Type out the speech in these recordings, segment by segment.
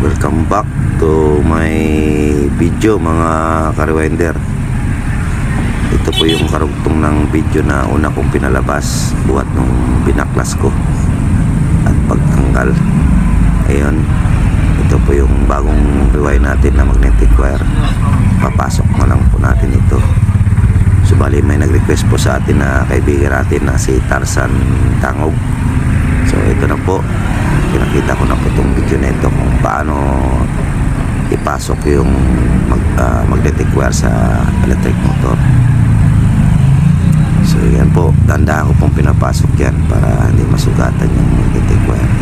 Welcome back to my video mga ka-rewinder. Ito po yung karugtong ng video na una kong pinalabas buhat nung binaklas ko at pagtanggal. Ayun, ito po yung bagong rewind natin na magnetic wire. Papasok na lang po natin ito. Subali may nag-request po sa atin na kaibigan natin na si Tarzan Tangog. So ito na po, pinakita ko na po itong video na ito kung paano ipasok yung magnetic wire sa electric motor. So yan po, tanda ko pong pinapasok yan para hindi masugatan yung magnetic wire.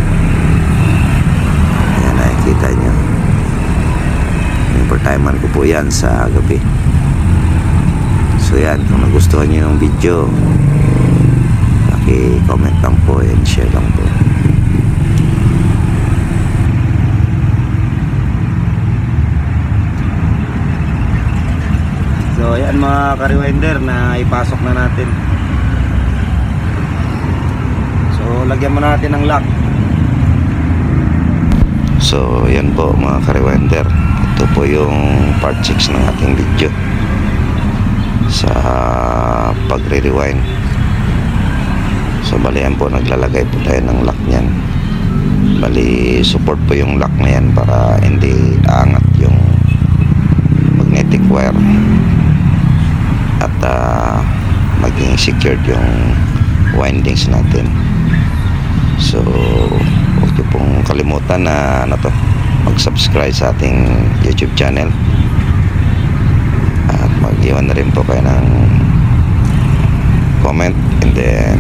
Yan, nakikita nyo. Overtimean ko po yan sa gabi. So yan, kung nagustuhan nyo yung video, comment lang po and share lang po. So yan mga ka-rewinder, na ipasok na natin. So lagyan mo natin ng lock. So yan po mga ka-rewinder, ito po yung part 6 ng ating video sa pagre-rewind. So bali yan po, naglalagay po tayo ng lock nyan. Bali support po yung lock na yan para hindi aangat yung magnetic wire at maging secured yung windings natin. So huwag niyo pong kalimutan na mag-subscribe sa ating YouTube channel at mag-iwan na rin po kayo ng comment, and then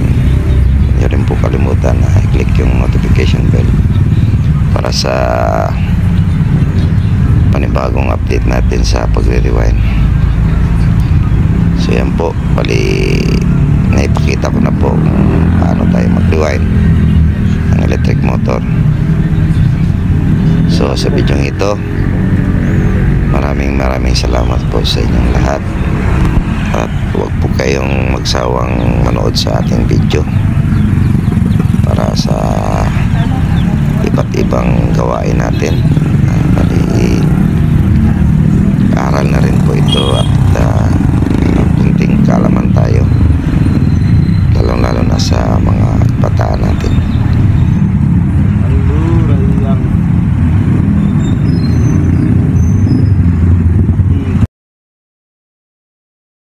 hindi rin po kalimutan na i-click yung notification bell para sa panibagong update natin sa pagre-rewind. So yan po, bali naipakita ko na po kung paano tayo mag-rewind ng electric motor. So sa video ito, maraming salamat po sa inyong lahat, at huwag po kayong magsawang manood sa ating video para sa iba't ibang gawain natin.